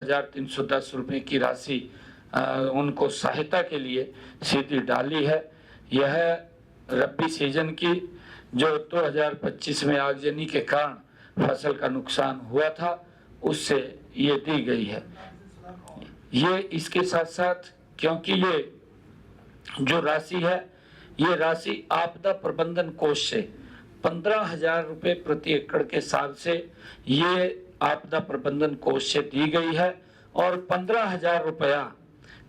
1310 रुपये की राशि उनको सहायता के लिए सीधी डाली है। यह रबी सीजन की जो 2025 में आगजनी के कारण फसल का नुकसान हुआ था उससे ये दी गई है। ये इसके साथ साथ क्योंकि ये जो राशि है ये राशि आपदा प्रबंधन कोष से 15,000 रुपये प्रति एकड़ के हिसाब से ये आपदा प्रबंधन कोष से दी गई है और 15,000 रुपया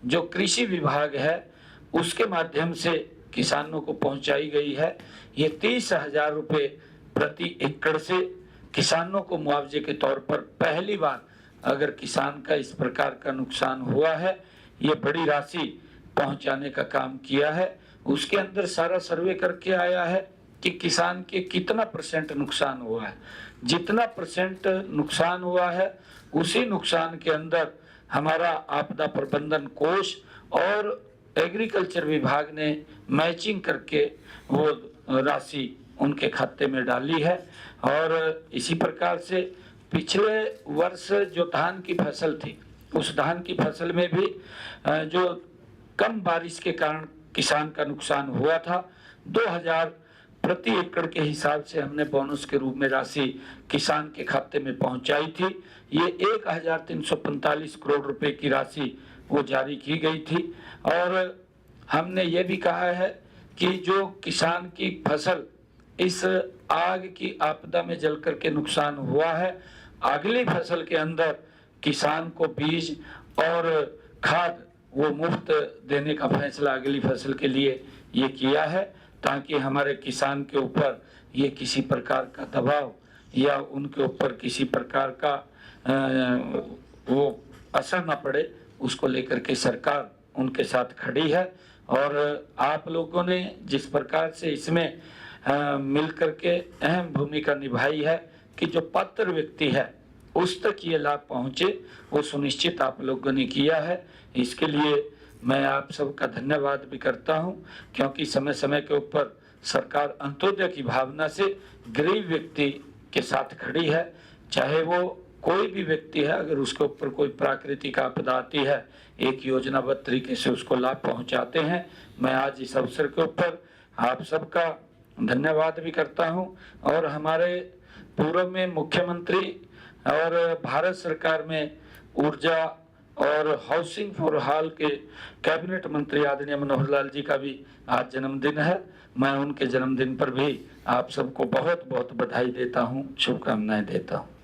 जो कृषि विभाग है उसके माध्यम से किसानों को पहुंचाई गई है। ये 30,000 रुपये प्रति एकड़ से किसानों को मुआवजे के तौर पर पहली बार अगर किसान का इस प्रकार का नुकसान हुआ है ये बड़ी राशि पहुंचाने का काम किया है। उसके अंदर सारा सर्वे करके आया है कि किसान के कितना % नुकसान हुआ है। जितना % नुकसान हुआ है उसी नुकसान के अंदर हमारा आपदा प्रबंधन कोष और एग्रीकल्चर विभाग ने मैचिंग करके वो राशि उनके खाते में डाली है। और इसी प्रकार से पिछले वर्ष जो धान की फसल थी उस धान की फसल में भी जो कम बारिश के कारण किसान का नुकसान हुआ था 2,000 प्रति एकड़ के हिसाब से हमने बोनस के रूप में राशि किसान के खाते में पहुंचाई थी। ये 1,345 करोड़ रुपए की राशि वो जारी की गई थी। और हमने ये भी कहा है कि जो किसान की फसल इस आग की आपदा में जल करके नुकसान हुआ है अगली फसल के अंदर किसान को बीज और खाद वो मुफ्त देने का फैसला अगली फसल के लिए ये किया है ताकि हमारे किसान के ऊपर ये किसी प्रकार का दबाव या उनके ऊपर किसी प्रकार का वो असर न पड़े उसको लेकर के सरकार उनके साथ खड़ी है। और आप लोगों ने जिस प्रकार से इसमें मिल करके अहम भूमिका निभाई है कि जो पात्र व्यक्ति है उस तक ये लाभ पहुँचे वो सुनिश्चित आप लोगों ने किया है। इसके लिए मैं आप सबका धन्यवाद भी करता हूं क्योंकि समय समय के ऊपर सरकार अंत्योदय की भावना से गरीब व्यक्ति के साथ खड़ी है। चाहे वो कोई भी व्यक्ति है अगर उसके ऊपर कोई प्राकृतिक आपदा आती है एक योजनाबद्ध तरीके से उसको लाभ पहुंचाते हैं। मैं आज इस अवसर के ऊपर आप सबका धन्यवाद भी करता हूं। और हमारे पूर्व में मुख्यमंत्री और भारत सरकार में ऊर्जा और हाउसिंग फॉर ऑल के कैबिनेट मंत्री आदरणीय मनोहर लाल जी का भी आज जन्मदिन है। मैं उनके जन्मदिन पर भी आप सबको बहुत बहुत बधाई देता हूं, शुभकामनाएं देता हूं।